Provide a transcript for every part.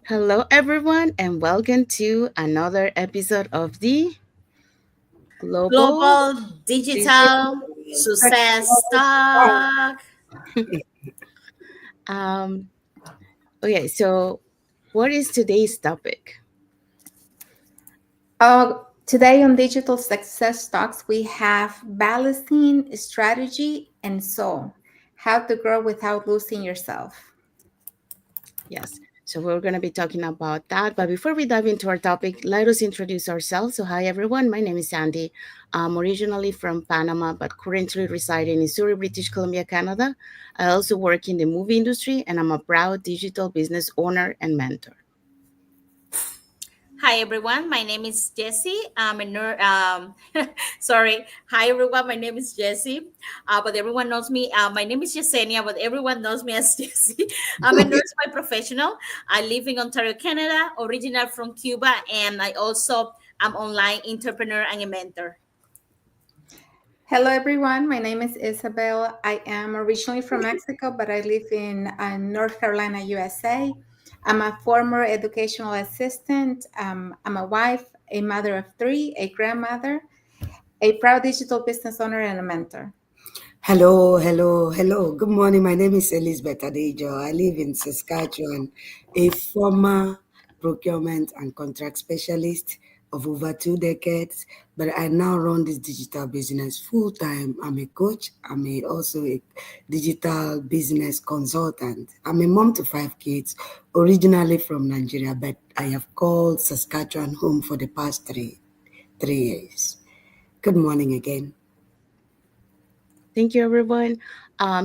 Hello, everyone, and welcome to another episode of the Global Global Digital. Digital Success Talk. Um, okay, so what is today's topic? Today on Digital Success Talks, we have balancing strategy and soul, how to grow without losing yourself. Yes, so we're going to be talking about that. But before we dive into our topic, let us introduce ourselves. So, hi, everyone. My name is Sandy. I'm originally from Panama, but currently residing in Surrey, British Columbia, Canada. I also work in the movie industry, and I'm a proud digital business owner and mentor. Hi everyone, my name is Jessie. I'm a nurse. Sorry. Hi everyone, my name is Jessie. But everyone knows me. My name is Yesenia, but everyone knows me as Jessie. I'm a nurse by professional. I live in Ontario, Canada, original from Cuba, and I also am online entrepreneur and a mentor. Hello, everyone. My name is Isabel. I am originally from Mexico, but I live in North Carolina, USA. I'm a former educational assistant. I'm a wife, a mother of three, a grandmother, a proud digital business owner, and a mentor. Hello. Good morning. My name is Elizabeth Adejo. I live in Saskatchewan, a former procurement and contract specialist of over 2 decades, but I now run this digital business full time. I'm a coach. Also a digital business consultant. I'm a mom to 5 kids, originally from Nigeria, but I have called Saskatchewan home for the past three years. Good morning again. Thank you, everyone.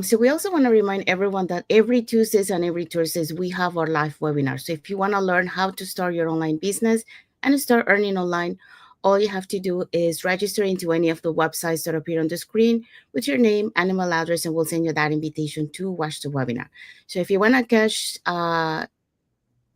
So we also want to remind everyone that every Tuesdays and every Thursdays, we have our live webinar. So if you want to learn how to start your online business and start earning online, all you have to do is register into any of the websites that appear on the screen with your name and email address, and we'll send you that invitation to watch the webinar. So if you want to catch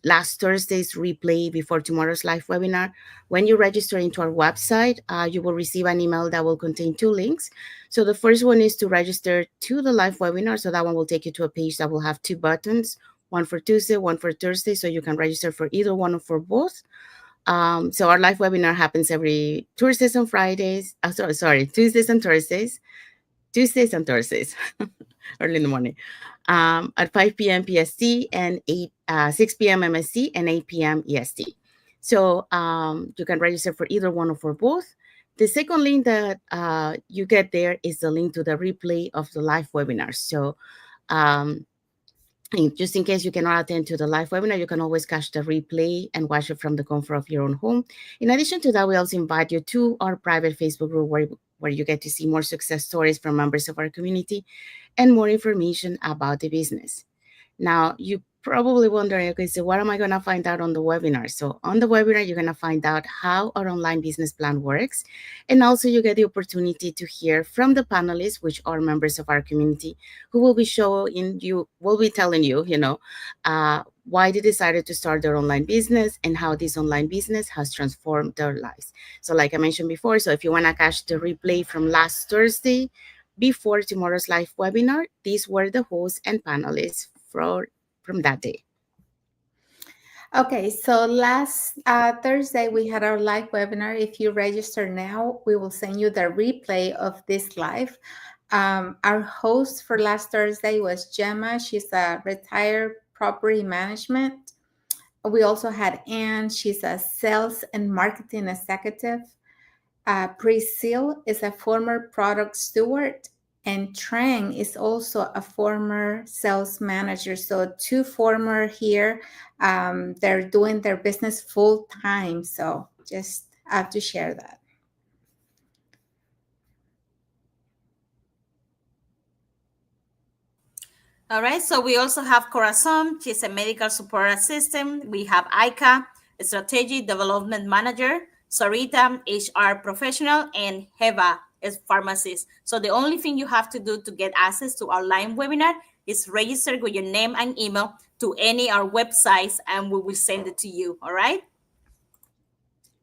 last Thursday's replay before tomorrow's live webinar, when you register into our website, you will receive an email that will contain two links. So the first one is to register to the live webinar. So that one will take you to a page that will have two buttons, one for Tuesday, one for Thursday. So you can register for either one or for both. So our live webinar happens every Tuesdays and Fridays. Tuesdays and Thursdays. Tuesdays and Thursdays, early in the morning, at 5 p.m. PST and 6 p.m. MST and 8 p.m. EST. So you can register for either one or for both. The second link that you get there is the link to the replay of the live webinar. So um, just in case you cannot attend to the live webinar, you can always catch the replay and watch it from the comfort of your own home. In addition to that, we also invite you to our private Facebook group where you get to see more success stories from members of our community and more information about the business. Now, you probably wondering, okay, so what am I going to find out on the webinar? So on the webinar, you're going to find out how our online business plan works. And also you get the opportunity to hear from the panelists, which are members of our community, who will be telling you, why they decided to start their online business and how this online business has transformed their lives. So like I mentioned before, so if you want to catch the replay from last Thursday, before tomorrow's live webinar, these were the hosts and panelists from that day. Okay, so last Thursday we had our live webinar. If you register now, we will send you the replay of this live. Our host for last Thursday was Gemma. She's a retired property management. We also had Anne. She's a sales and marketing executive. Priscille is a former product steward, and Trang is also a former sales manager. So two former here, they're doing their business full time. So just have to share that. All right, so we also have Corazon. She's a medical support assistant. We have Aika, a strategy development manager. Sarita, HR professional, and Heva is pharmacist. So the only thing you have to do to get access to our live webinar is register with your name and email to any of our websites, and we will send it to you. All right.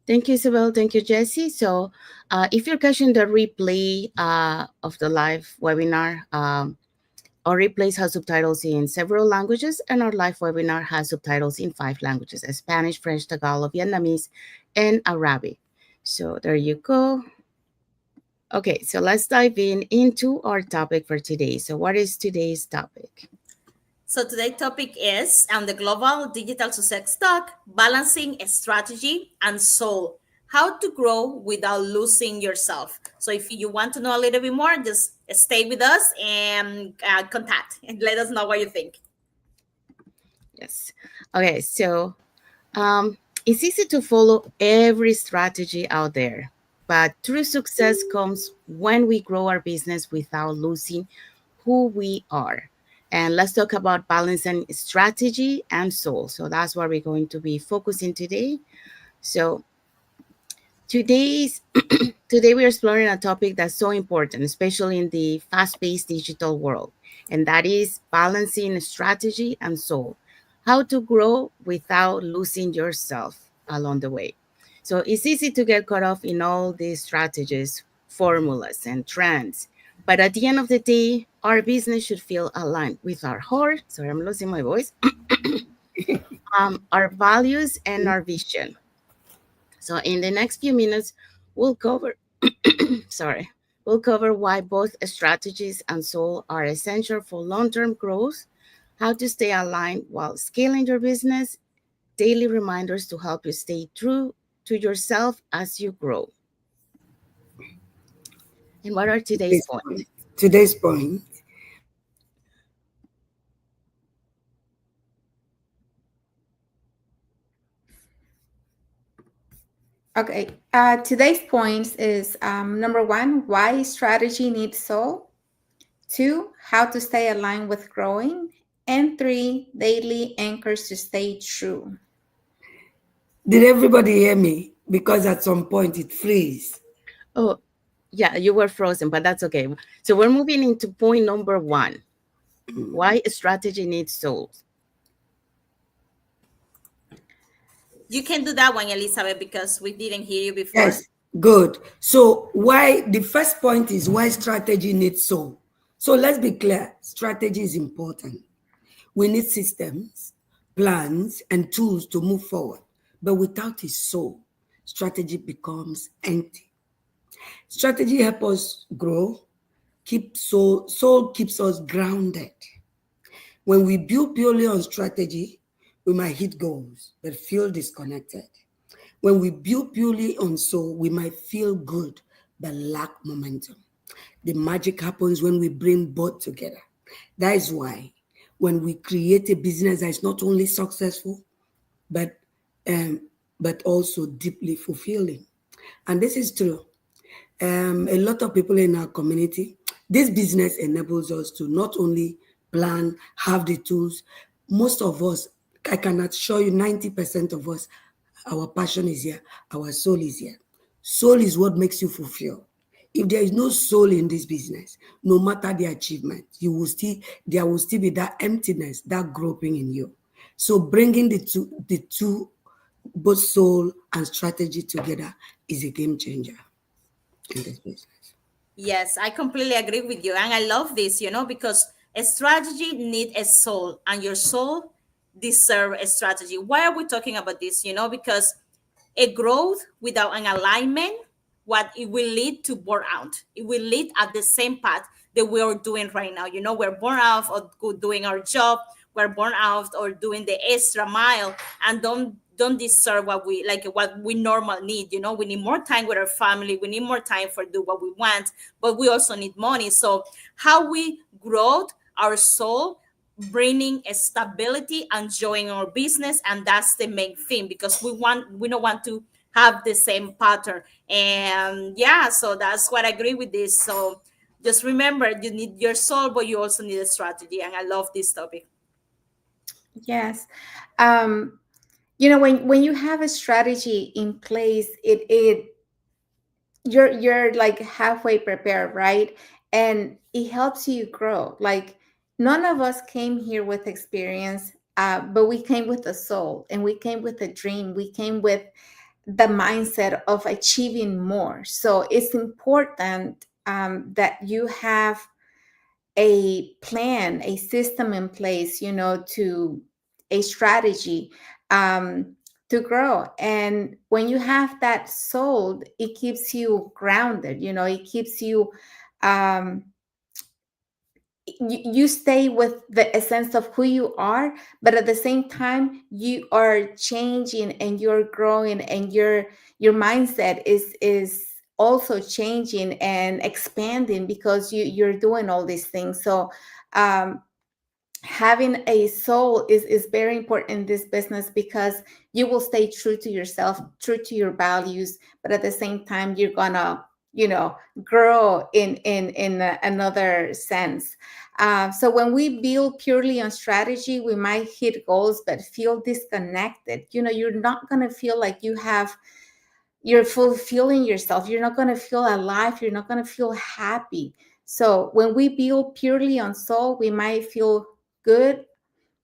Thank you, Isabel. Thank you, Jesse. So if you're catching the replay of the live webinar, Our replays have subtitles in several languages, and our live webinar has subtitles in 5 languages: Spanish, French, Tagalog, Vietnamese, and Arabic. So there you go. Okay, so let's dive into our topic for today. So what is today's topic? So today's topic is on the global digital success talk, balancing strategy and soul. How to grow without losing yourself. So if you want to know a little bit more, just stay with us and contact and let us know what you think. Yes. Okay, so it's easy to follow every strategy out there, but true success comes when we grow our business without losing who we are. And let's talk about balancing strategy and soul. So that's what we're going to be focusing today. So today's today we're exploring a topic that's so important, especially in the fast-paced digital world, and that is balancing strategy and soul. How to grow without losing yourself along the way. So it's easy to get caught up in all these strategies, formulas, and trends. But at the end of the day, our business should feel aligned with our heart. Sorry, I'm losing my voice. Our values and our vision. So in the next few minutes, we'll cover sorry, we'll cover why both strategies and soul are essential for long-term growth, how to stay aligned while scaling your business, daily reminders to help you stay true to yourself as you grow. And what are today's Today's points? point. Today's point. Okay. Today's points is number one, why strategy needs soul. Two, how to stay aligned with growing. And three, daily anchors to stay true. Did everybody hear me? Because at some point it frees. Oh, yeah, you were frozen, but that's okay. So we're moving into point number one, why strategy needs soul. You can do that one, Elizabeth, because we didn't hear you before. Yes, good. So why the first point is why strategy needs soul. So let's be clear, strategy is important. We need systems, plans, and tools to move forward. But without a soul, strategy becomes empty. Strategy helps us grow, keep soul keeps us grounded. When we build purely on strategy, we might hit goals but feel disconnected. When we build purely on soul, we might feel good but lack momentum. The magic happens when we bring both together. That is why when we create a business that is not only successful but um, but also deeply fulfilling. And this is true. A lot of people in our community, this business enables us to not only plan, have the tools. Most of us, I can assure you, 90% of us, our passion is here, our soul is here. Soul is what makes you fulfill. If there is no soul in this business, no matter the achievement, there will still be that emptiness, that groping in you. So bringing the two, both soul and strategy together is a game changer in this business. Yes, I completely agree with you. And I love this, because a strategy need a soul and your soul deserve a strategy. Why are we talking about this? Because a growth without an alignment, what it will lead to burnout. It will lead at the same path that we are doing right now. We're burnt out of doing our job. We're burnt out or doing the extra mile and don't deserve what we normal need. We need more time with our family. We need more time for do what we want, but we also need money. So how we grow our soul, bringing a stability and joy in our business, and that's the main thing, because we don't want to have the same pattern. And yeah, so that's what I agree with this. So just remember, you need your soul, but you also need a strategy, and I love this topic. Yes. Um, when you have a strategy in place, it you're like halfway prepared, right? And it helps you grow. Like, none of us came here with experience, but we came with a soul, and we came with a dream. We came with the mindset of achieving more. So it's important that you have a plan, a system in place, to a strategy, to grow. And when you have that soul, it keeps you grounded, it keeps you, um, you stay with the essence of who you are, but at the same time you are changing and you're growing, and your mindset is also changing and expanding because you're doing all these things. So um, having a soul is very important in this business, because you will stay true to yourself, true to your values, but at the same time you're gonna, grow in another sense. So when we build purely on strategy, we might hit goals but feel disconnected. You're not gonna feel like you're fulfilling yourself. You're not going to feel alive. You're not going to feel happy. So when we build purely on soul, we might feel good,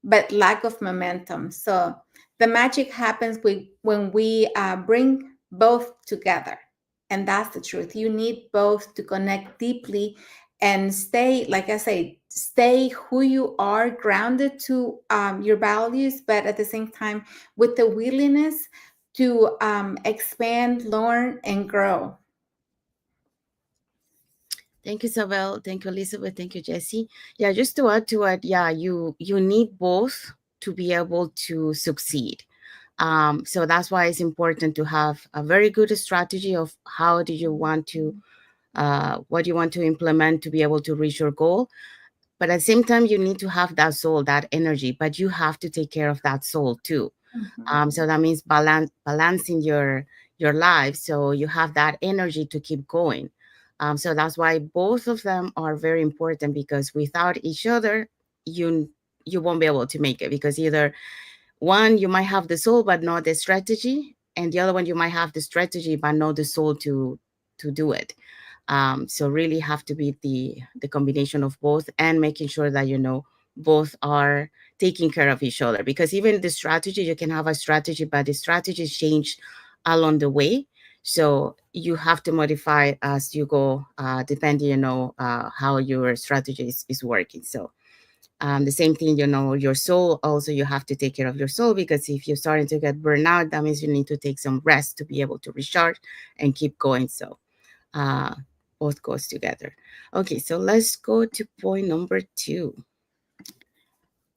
but lack of momentum. So the magic happens when we bring both together. And that's the truth. You need both to connect deeply and stay, like I say, stay who you are, grounded to your values, but at the same time with the willingness to expand, learn, and grow. Thank you, Isabel. Thank you, Elizabeth. Thank you, Jesse. Yeah, just to add to it, yeah, you need both to be able to succeed. So that's why it's important to have a very good strategy of how do you want to, what you want to implement to be able to reach your goal. But at the same time, you need to have that soul, that energy, but you have to take care of that soul too. So that means balancing your life, so you have that energy to keep going. So that's why both of them are very important, because without each other, you you won't be able to make it, because either one, you might have the soul but not the strategy, and the other one, you might have the strategy but not the soul to do it. So really have to be the combination of both, and making sure that both are taking care of each other, because even the strategy, you can have a strategy but the strategies change along the way. So you have to modify as you go, depending how your strategy is working. So the same thing, your soul also, you have to take care of your soul, because if you're starting to get burnout, that means you need to take some rest to be able to recharge and keep going. So uh, both goes together. Okay, so let's go to point number 2.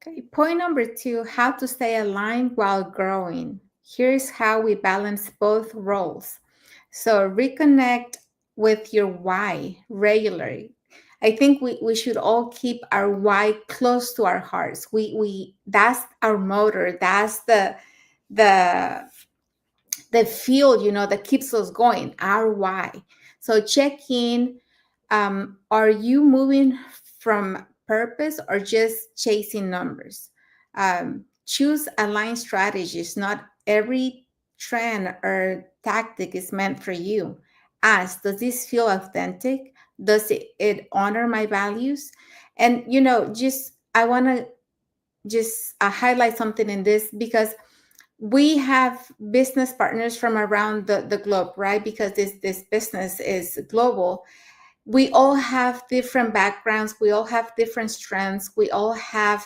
Okay, point number 2, how to stay aligned while growing. Here's how we balance both roles. So reconnect with your why regularly. I think we should all keep our why close to our hearts. We that's our motor. That's the the fuel, that keeps us going, our why. So check in. Are you moving from purpose or just chasing numbers? Choose aligned strategies. Not every trend or tactic is meant for you. Ask, does this feel authentic? Does it honor my values? And just I want to just highlight something in this, because we have business partners from around the globe, right? Because this business is global. We all have different backgrounds, we all have different strengths, we all have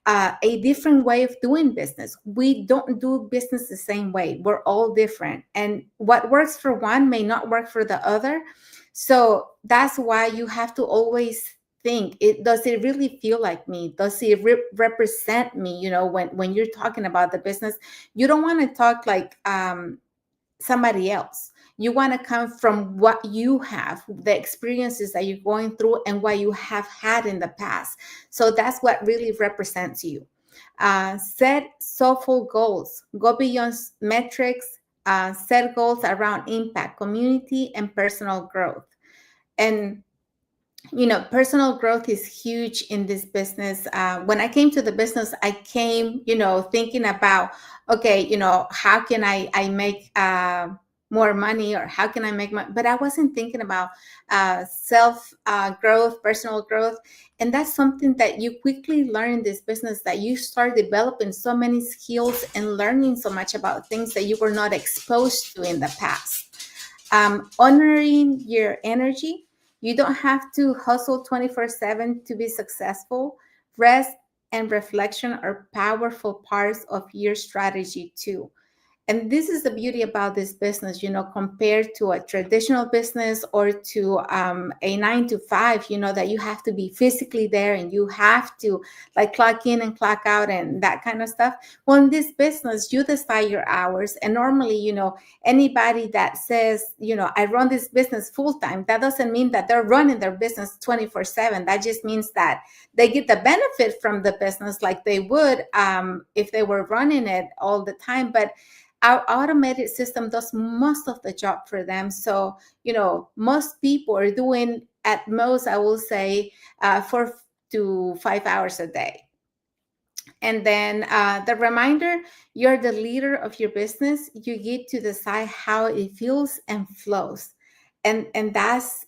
a different way of doing business. We don't do business the same way. We're all different, and what works for one may not work for the other. So that's why you have to always think, does it really feel like me? Does it represent me? When you're talking about the business, you don't want to talk like somebody else. You want to come from what you have, the experiences that you're going through, and what you have had in the past. So that's what really represents you. Set soulful goals. Go beyond metrics. Set goals around impact, community, and personal growth. And personal growth is huge in this business. When I came to the business, I came, thinking about, okay, how can I make more money, or how can I make money? But I wasn't thinking about self growth, personal growth. And that's something that you quickly learn in this business, that you start developing so many skills and learning so much about things that you were not exposed to in the past. Honoring your energy. You don't have to hustle 24/7 to be successful. Rest and reflection are powerful parts of your strategy too. And this is the beauty about this business, compared to a traditional business or to a 9 to 5, that you have to be physically there and you have to like clock in and clock out and that kind of stuff. Well, in this business, you decide your hours. And normally, anybody that says, I run this business full time, that doesn't mean that they're running their business 24/7. That just means that they get the benefit from the business like they would if they were running it all the time. But our automated system does most of the job for them. So, most people are doing at most, I will say, 4 to 5 hours a day. And then the reminder, you're the leader of your business. You get to decide how it feels and flows. And that's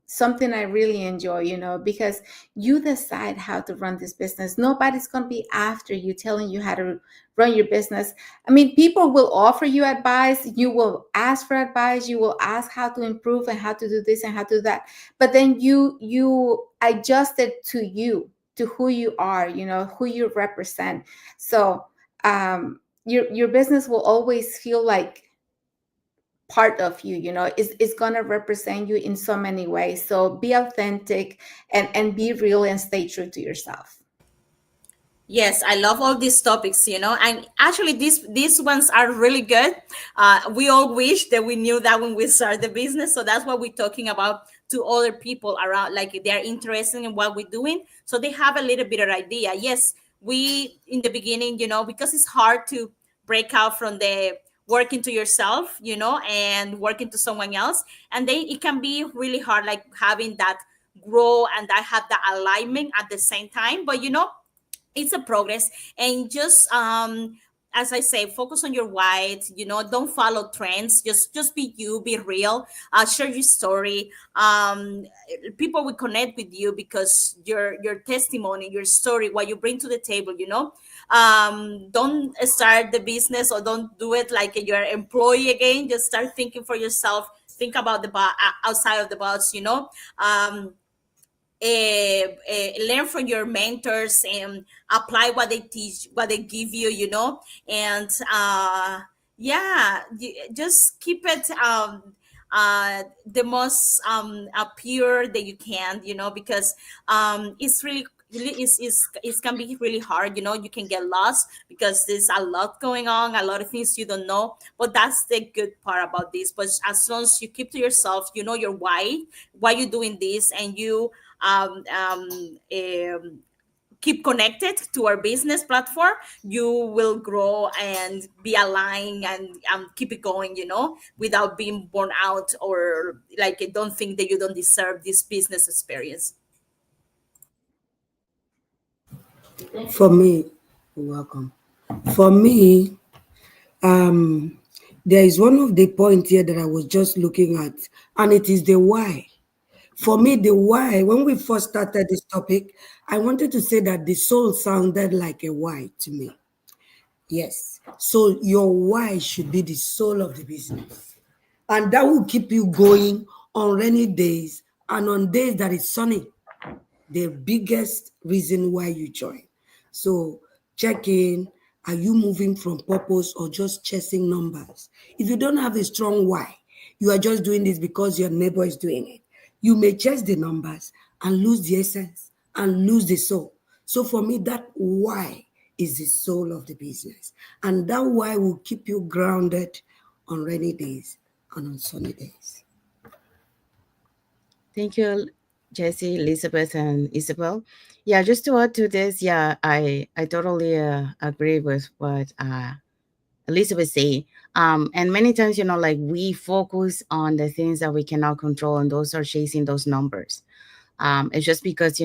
something I really enjoy, because you decide how to run this business. Nobody's going to be after you telling you how to run your business. I mean, people will offer you advice. You will ask for advice. You will ask how to improve and how to do this and how to do that. But then you adjust it to you, to who you are, who you represent. So your business will always feel like part of you, is going to represent you in so many ways. So be authentic and be real and stay true to yourself. Yes, I love all these topics, and actually these ones are really good. We all wish that we knew that when we started the business, so that's what we're talking about to other people around, like they're interested in what we're doing, so they have a little bit of idea. Yes, we in the beginning, because it's hard to break out from the working to yourself, and working to someone else, and then it can be really hard, like having that grow and that have that alignment at the same time. But it's a progress, and just as I say, focus on your why. Don't follow trends, just be you, be real, share your story. People will connect with you because your testimony, your story, what you bring to the table. Don't start the business or don't do it like you're an employee again. Just start thinking for yourself, think about the outside of the box. Learn from your mentors and apply what they teach, what they give you, and yeah, just keep it the most pure that you can, because it's really it can be really hard. You can get lost because there's a lot going on, a lot of things you don't know, but that's the good part about this. But as long as you keep to yourself, your why you're doing this, and you um, um, um, keep connected to our business platform, you will grow and be aligned and keep it going, without being born out or like don't think that you don't deserve this business experience. For me, you're welcome. For me, um, there is one of the points here that I was just looking at, and it is the why. For me, the why, when we first started this topic, I wanted to say that the soul sounded like a why to me. Yes. So your why should be the soul of the business. And that will keep you going on rainy days and on days that is sunny, the biggest reason why you join. So check in. Are you moving from purpose or just chasing numbers? If you don't have a strong why, you are just doing this because your neighbor is doing it. You may chase the numbers and lose the essence and lose the soul. So for me, that why is the soul of the business. And that why will keep you grounded on rainy days and on sunny days. Thank you, Jesse, Elizabeth, and Isabel. Yeah, just to add to this, yeah, I totally agree with what Elizabeth say. And many times, like we focus on the things that we cannot control, and those are chasing those numbers. It's just because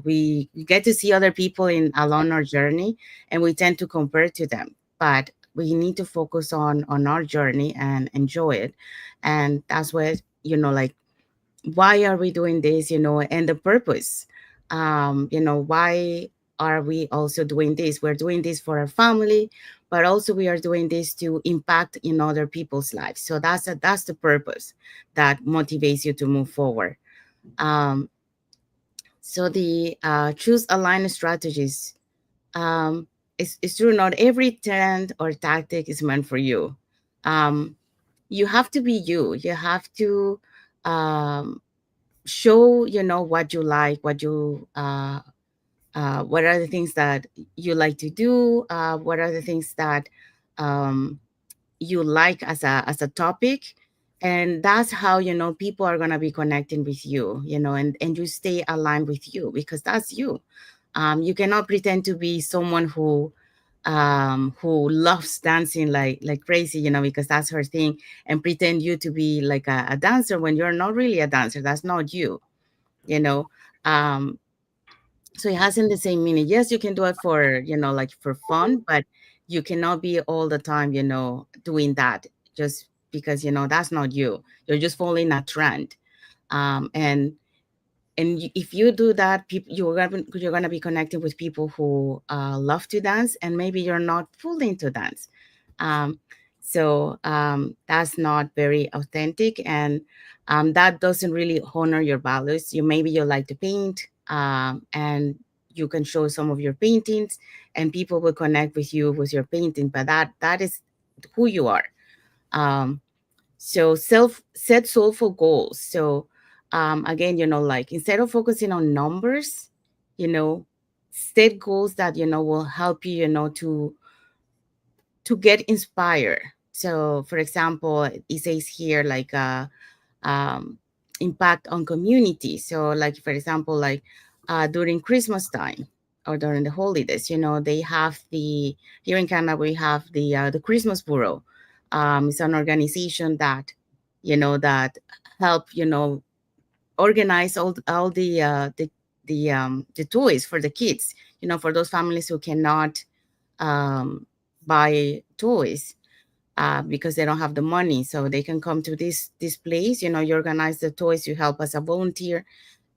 we get to see other people in along our journey, and we tend to compare to them. But we need to focus on our journey and enjoy it, and that's what like why are we doing this, and the purpose. Why are we also doing this? We're doing this for our family, but also we are doing this to impact in other people's lives. So that's the purpose that motivates you to move forward. Um, so the choose aligned strategies. Um, it's true, not every trend or tactic is meant for you. Um, you have to be you. You have to um, show, what you like, what are the things that you like to do, what are the things that um, you like as a topic, and that's how people are going to be connecting with you, and you stay aligned with you because that's you. You cannot pretend to be someone who loves dancing like crazy, because that's her thing, and pretend you to be like a dancer when you're not really a dancer. That's not you, you know um so it hasn't the same meaning. Yes, you can do it for, like for fun, but you cannot be all the time, doing that just because, that's not you. You're just following a trend. And if you do that, people, you're gonna be connecting with people who love to dance, and maybe you're not fully into dance. Um, that's not very authentic, and that doesn't really honor your values. Maybe you like to paint, and you can show some of your paintings, and people will connect with you with your painting. But that is who you are. Um, so self set soulful goals. So again, like instead of focusing on numbers, you know set goals that will help you, to get inspired. So for example, it says here like um impact on community. So like for example, like during Christmas time or during the holidays, they have here in Canada we have the Christmas Bureau. It's an organization that help organize all the toys for the kids, for those families who cannot um, buy toys because they don't have the money. So they can come to this place. You organize the toys, you help as a volunteer,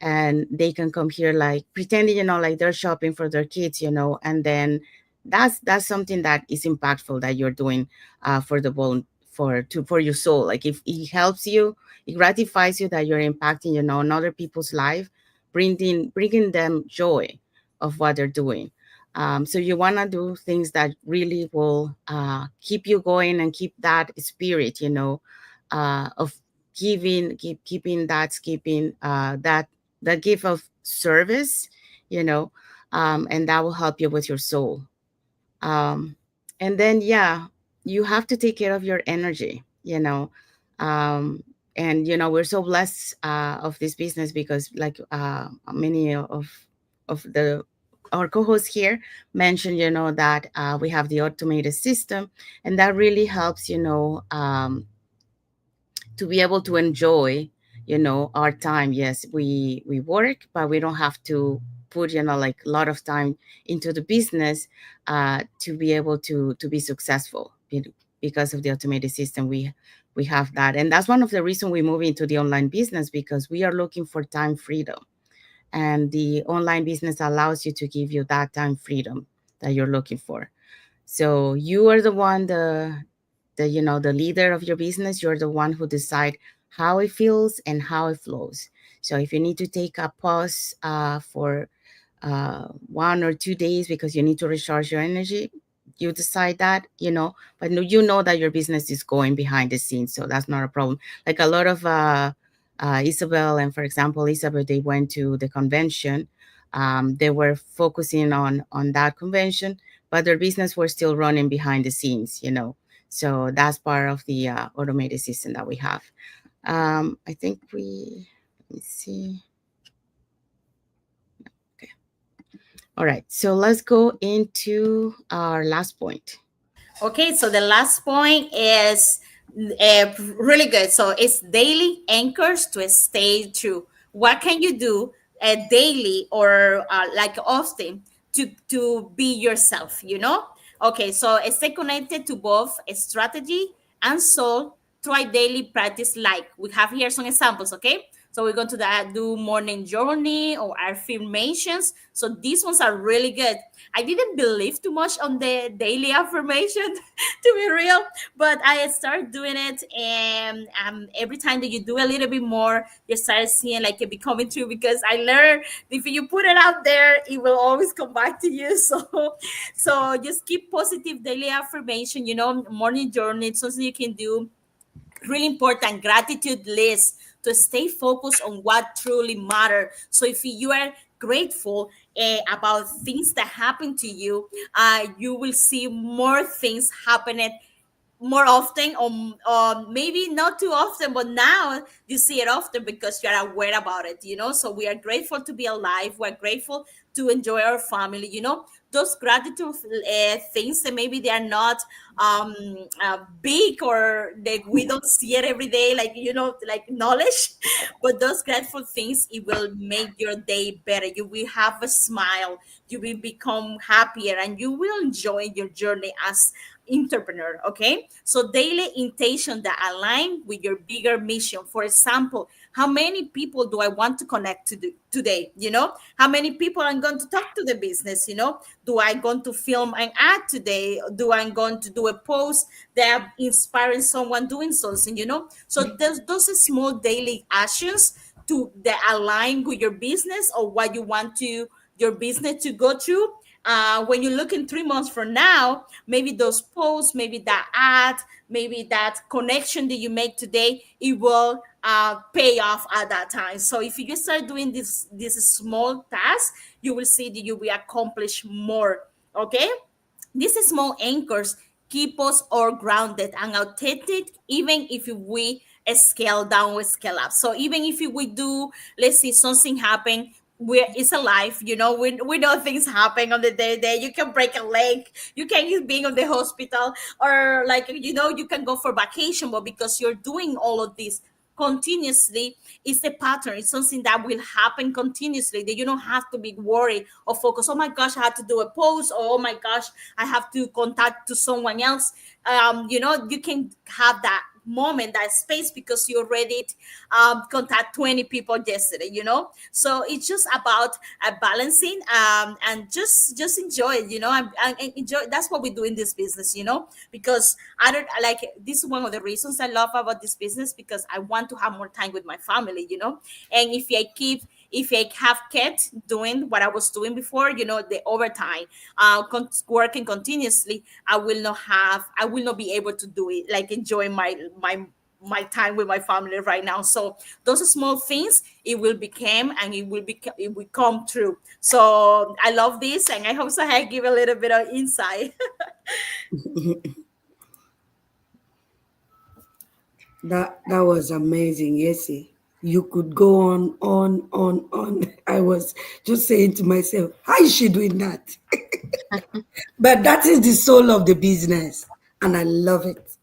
and they can come here like pretending, like they're shopping for their kids, and then that's something that is impactful that you're doing for the for your soul. Like if it helps you, it gratifies you that you're impacting, on other people's life, bringing them joy of what they're doing. So you want to do things that really will keep you going and keep that spirit, of keeping that gift of service, you know, and that will help you with your soul. Um, and then, yeah, you have to take care of your energy, um, and we're so blessed of this business because, like many of the our co-hosts here mentioned, that we have the automated system, and that really helps, to be able to enjoy our time. Yes, we work, but we don't have to put like a lot of time into the business to be able to be successful because of the automated system. We have that, and that's one of the reasons we move into the online business, because we are looking for time freedom, and the online business allows you to give you that time freedom that you're looking for. So you are the one, the leader of your business. You're the one who decide how it feels and how it flows. So if you need to take a pause for 1 or 2 days because you need to recharge your energy, you decide that, but you know that your business is going behind the scenes, so that's not a problem. Like a lot of Isabel, and for example Isabel, they went to the convention. They were focusing on that convention, but their business were still running behind the scenes, so that's part of the automated system that we have. I think let me see. Okay. All right. So let's go into our last point. Okay, so the last point is really good. So it's daily anchors to stay true. What can you do daily or like often to be yourself? Okay, so stay connected to both strategy and soul. Try daily practice. Like we have here some examples. Okay, So we're going to do morning journey or affirmations. So these ones are really good. I didn't believe too much on the daily affirmation, to be real, but I started doing it, and every time that you do a little bit more, you start seeing like it becoming true. Because I learned if you put it out there, it will always come back to you. So just keep positive daily affirmation. Morning journey, it's something you can do. Really important gratitude list to stay focused on what truly matter. So if you are grateful about things that happen to you, you will see more things happening more often, or maybe not too often, but now you see it often because you're aware about it. So we are grateful to be alive. We're grateful to enjoy our family. Those gratitude things that maybe they are not big, or that we don't see it every day, like like knowledge. But those grateful things, it will make your day better. You will have a smile, you will become happier, and you will enjoy your journey as entrepreneur. Okay, so daily intention that align with your bigger mission. For example, how many people do I want to connect to today? How many people I'm going to talk to the business? Do I going to film an ad today? Do I going to do a post that inspiring someone doing something? So there's those small daily actions to that align with your business, or what you want to your business to go through. When you look in 3 months from now, maybe those posts, maybe that ad, maybe that connection that you make today, it will pay off at that time. So if you start doing this small task, you will see that you will accomplish more. Okay, these small anchors keep us all grounded and authentic, even if we scale down or scale up. So even if we do, let's see, something happen, it's alive. We know things happen on the day. You can break a leg, you can use being on the hospital, or like you can go for vacation, but because you're doing all of this continuously, it's a pattern. It's something that will happen continuously, that you don't have to be worried or focused. Oh my gosh, I have to do a post, or oh my gosh, I have to contact to someone else. You can have that moment, that space, because you already contact 20 people yesterday. So it's just about balancing, and just enjoy it. And enjoy. That's what we do in this business. Because I don't like, this is one of the reasons I love about this business, because I want to have more time with my family. And if I have kept doing what I was doing before, the overtime, working continuously, I will not be able to do it, like enjoy my time with my family right now. So those small things, it will become, and it will come true. So I love this, and I hope so I give a little bit of insight. That was amazing, Yesi. You could go on. I was just saying to myself, how is she doing that? But that is the soul of the business, and I love it.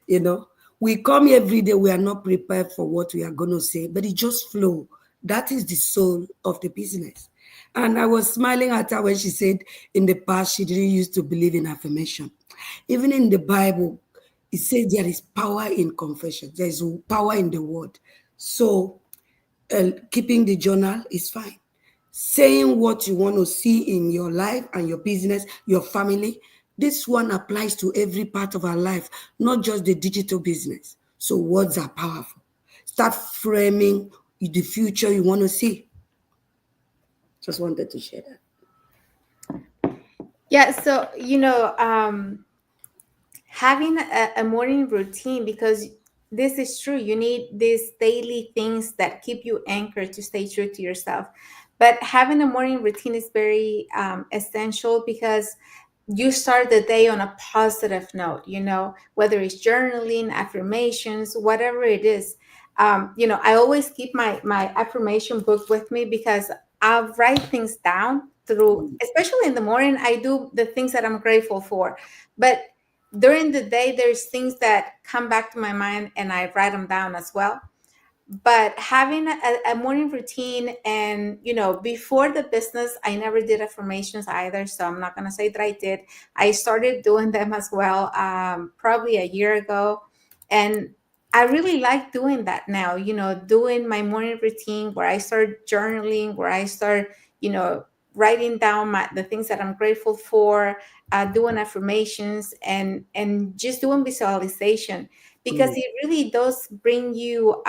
You know, we come every day, we are not prepared for what we are going to say, but it just flow. That is the soul of the business. And I was smiling at her when she said in the past she didn't used to believe in affirmation. Even in the Bible, it says there is power in confession, there is power in the word. So keeping the journal is fine. Saying what you want to see in your life and your business, your family, this one applies to every part of our life, not just the digital business. So words are powerful. Start framing the future you want to see. Just wanted to share that. Yeah, so having a morning routine, because this is true, you need these daily things that keep you anchored to stay true to yourself. But having a morning routine is very essential, because you start the day on a positive note, whether it's journaling, affirmations, whatever it is. I always keep my affirmation book with me, because I'll write things down through, especially in the morning. I do the things that I'm grateful for, but during the day there's things that come back to my mind and I write them down as well. But having a morning routine, and before the business, I never did affirmations either, so I'm not going to say that I did. I started doing them as well, probably a year ago. And I really like doing that now, doing my morning routine where I start journaling, where I start, writing down the things that I'm grateful for, doing affirmations, and just doing visualization, because Mm. it really does bring you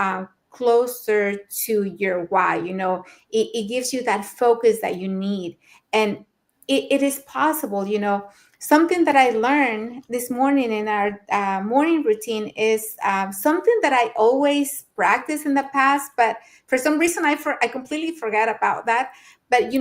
closer to your why. It gives you that focus that you need. And it is possible. Something that I learned this morning in our morning routine is something that I always practiced in the past, but for some reason I completely forgot about that. But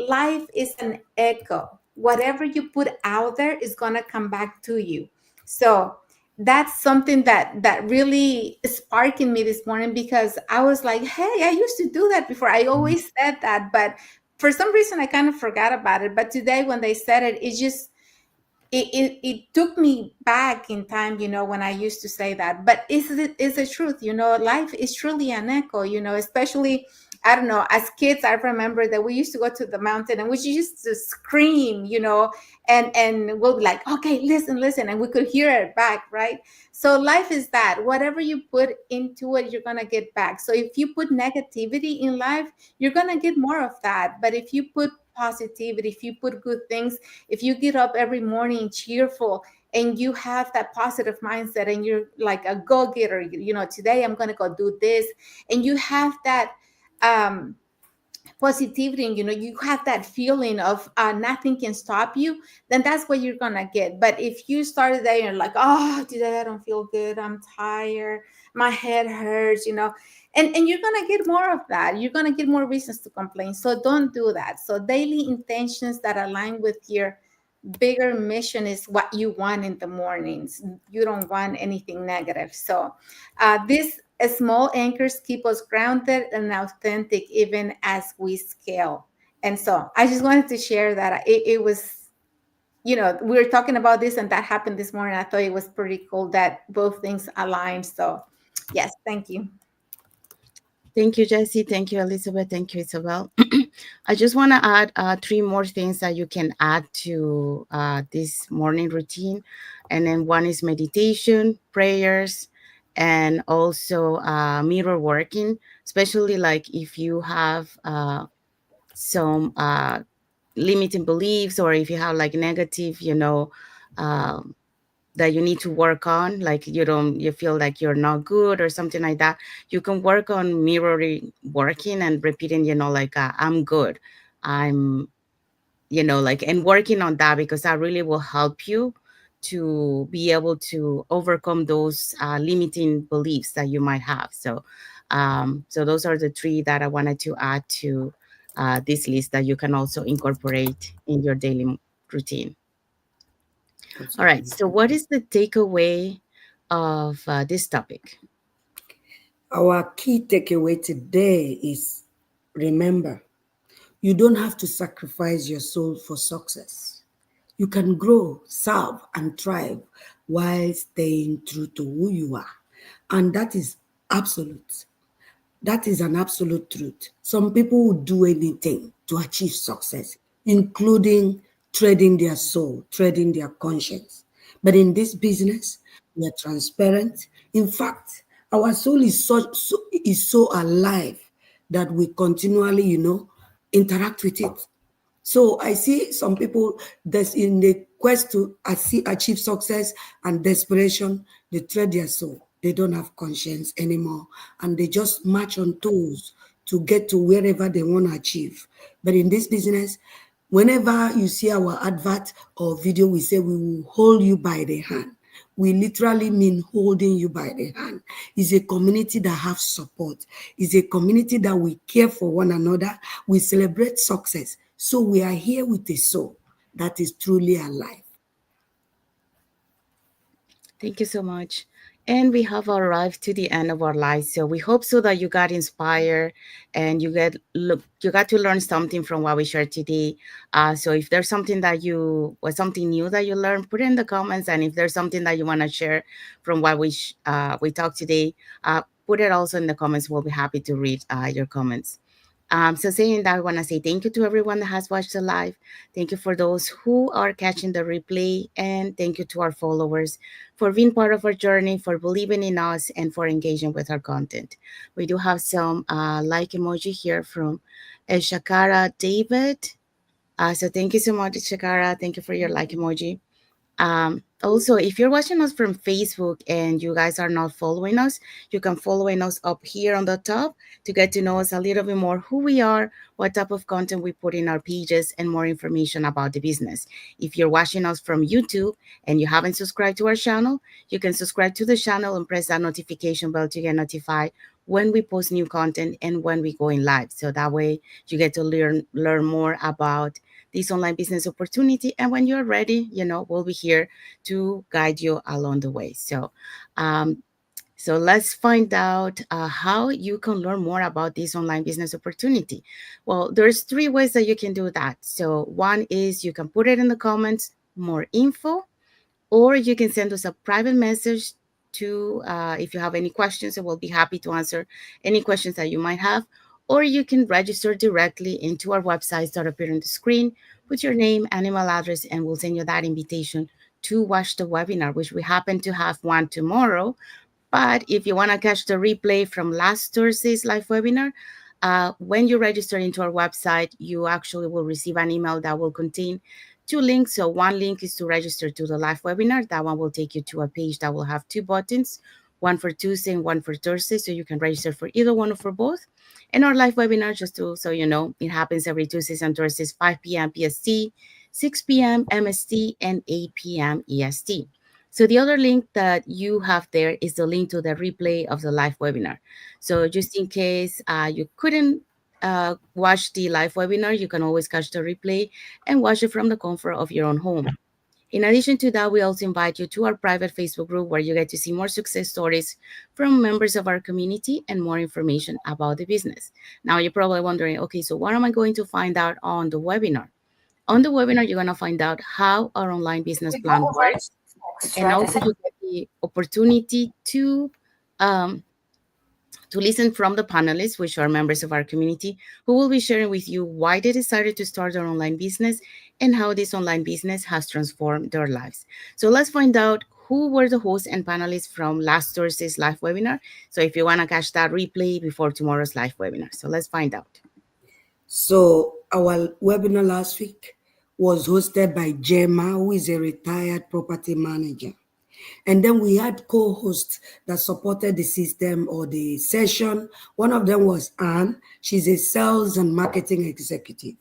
life is an echo. Whatever you put out there is gonna come back to you. So that's something that really sparked in me this morning, because I was like, hey, I used to do that before. I always said that, but for some reason I kind of forgot about it. But today when they said it, it just it took me back in time, when I used to say that. But is the truth, life is truly an echo, especially, I don't know, as kids, I remember that we used to go to the mountain and we used to scream, and we'll be like, okay, listen, and we could hear it back, right? So life is that whatever you put into it, you're gonna get back. So if you put negativity in life, you're gonna get more of that. But if you put positivity, if you put good things, if you get up every morning cheerful and you have that positive mindset and you're like a go-getter, today I'm going to go do this, and you have that um positivity, and you have that feeling of nothing can stop you, then that's what you're gonna get. But if you started there and you're like, oh, today I don't feel good, I'm tired, my head hurts, and you're gonna get more of that. You're gonna get more reasons to complain. So don't do that. So daily intentions that align with your bigger mission is what you want in the mornings. You don't want anything negative. So these small anchors keep us grounded and authentic even as we scale. And so I just wanted to share that it was, we were talking about this and that happened this morning. I thought it was pretty cool that both things align. So yes, thank you. Thank you, Jessie. Thank you, Elizabeth. Thank you, Isabel. I just want to add three more things that you can add to this morning routine. And then one is meditation, prayers, and also mirror working, especially like if you have some limiting beliefs, or if you have like negative, um, that you need to work on, like you feel like you're not good or something like that, you can work on mirroring working and repeating, like I'm good, I'm, like, and working on that, because that really will help you to be able to overcome those limiting beliefs that you might have. So those are the three that I wanted to add to this list that you can also incorporate in your daily routine. All right. Absolutely. So, what is the takeaway of this topic? Our key takeaway today is remember, you don't have to sacrifice your soul for success. You can grow, serve, and thrive while staying true to who you are. And that is absolute. That is an absolute truth. Some people will do anything to achieve success, including trading their soul, trading their conscience. But in this business, we are transparent. In fact, our soul is so alive that we continually, interact with it. So I see some people that's in the quest to achieve success and desperation, they trade their soul. They don't have conscience anymore, and they just march on toes to get to wherever they want to achieve. But in this business, whenever you see our advert or video, we say we will hold you by the hand. We literally mean holding you by the hand. It's a community that have support. It's a community that we care for one another. We celebrate success. So we are here with a soul that is truly alive. Thank you so much. And we have arrived to the end of our lives. So we hope so that you got inspired and you got to learn something from what we shared today. So if there's something that you was something new that you learned, put it in the comments. And if there's something that you want to share from what we talked today, put it also in the comments. We'll be happy to read your comments. So saying that, I want to say thank you to everyone that has watched the live. Thank you for those who are catching the replay, and thank you to our followers for being part of our journey, for believing in us, and for engaging with our content. We do have some like emoji here from Shakara David. So thank you so much, Shakara. Thank you for your like emoji. Also, if you're watching us from Facebook and you guys are not following us, you can following us up here on the top to get to know us a little bit more, who we are, what type of content we put in our pages, and more information about the business. If you're watching us from YouTube and you haven't subscribed to our channel, you can subscribe to the channel and press that notification bell to get notified when we post new content and when we go in live. So that way you get to learn more about this online business opportunity. And when you're ready, we'll be here to guide you along the way. Um, so let's find out how you can learn more about this online business opportunity. Well, there's three ways that you can do that. So one is you can put it in the comments, more info, or you can send us a private message to if you have any questions, and we'll be happy to answer any questions that you might have. Or you can register directly into our website that appear on the screen, put your name and email address, and we'll send you that invitation to watch the webinar, which we happen to have one tomorrow. But if you want to catch the replay from last Thursday's live webinar, when you register into our website, you actually will receive an email that will contain two links. So one link is to register to the live webinar. That one will take you to a page that will have two buttons, one for Tuesday and one for Thursday. So you can register for either one or for both. And our live webinar, just to so you know, it happens every Tuesdays and Thursdays, 5 p.m. PST, 6 p.m. MST, and 8 p.m. EST. So the other link that you have there is the link to the replay of the live webinar. So just in case you couldn't watch the live webinar, you can always catch the replay and watch it from the comfort of your own home. In addition to that, we also invite you to our private Facebook group where you get to see more success stories from members of our community and more information about the business. Now, you're probably wondering, okay, so what am I going to find out on the webinar? On the webinar, you're going to find out how our online business plan works, and also you get the opportunity um, to listen from the panelists, which are members of our community, who will be sharing with you why they decided to start their online business and how this online business has transformed their lives. So let's find out who were the hosts and panelists from last Thursday's live webinar. So if you want to catch that replay before tomorrow's live webinar. So let's find out. So our webinar last week was hosted by Gemma, who is a retired property manager. And then we had co-hosts that supported the system or the session. One of them was Anne. She's a sales and marketing executive.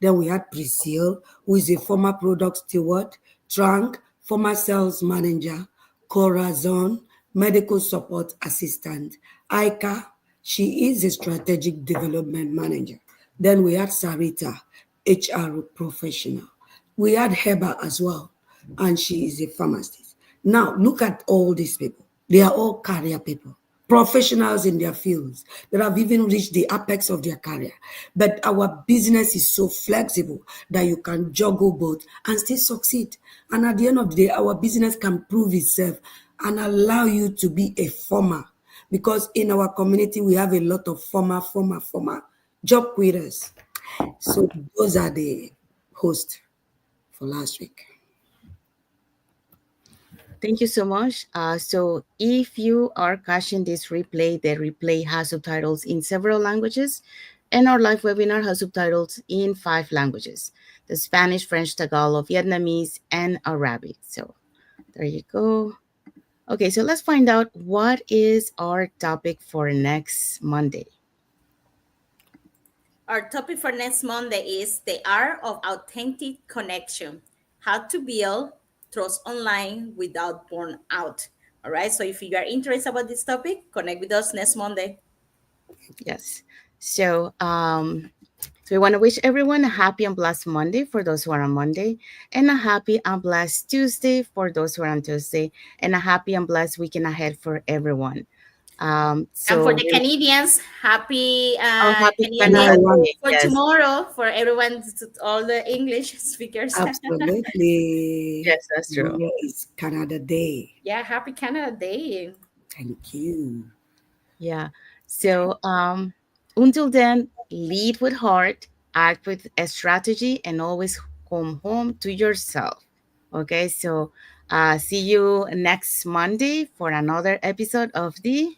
Then we had Priscille, who is a former product steward, Trank, former sales manager, Corazon, medical support assistant, Aika, she is a strategic development manager. Then we had Sarita, HR professional. We had Heba as well, and she is a pharmacist. Now, look at all these people. They are all career people, professionals in their fields that have even reached the apex of their career. But our business is so flexible that you can juggle both and still succeed. And at the end of the day, our business can prove itself and allow you to be a former. Because in our community, we have a lot of former job quitters. So those are the hosts for last week. Thank you so much. So if you are catching this replay, the replay has subtitles in several languages, and our live webinar has subtitles in 5 languages: the Spanish, French, Tagalog, Vietnamese, and Arabic. So there you go. Okay, so let's find out what is our topic for next Monday. Our topic for next Monday is the art of authentic connection, how to build trust online without burnout. All right. So if you are interested about this topic, connect with us next Monday. Yes. So we want to wish everyone a happy and blessed Monday for those who are on Monday, and a happy and blessed Tuesday for those who are on Tuesday, and a happy and blessed weekend ahead for everyone. And for So the Canadians, happy happy Canadian Day Canada Everyone, Day. for Yes, tomorrow for everyone, all the English speakers. absolutely. yes, that's true. Tomorrow is Canada Day. Yeah, happy Canada Day. Thank you. Yeah. So until then, lead with heart, act with a strategy, and always come home to yourself. Okay, so see you next Monday for another episode of the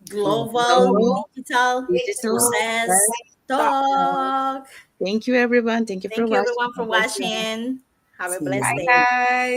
Global Global Digital Digital Success Success Talk. Talk. Thank you, everyone. Thank you for Thank you, watching. everyone, for Have a blessed day. watching. Have a See blessed you. day. Bye, guys.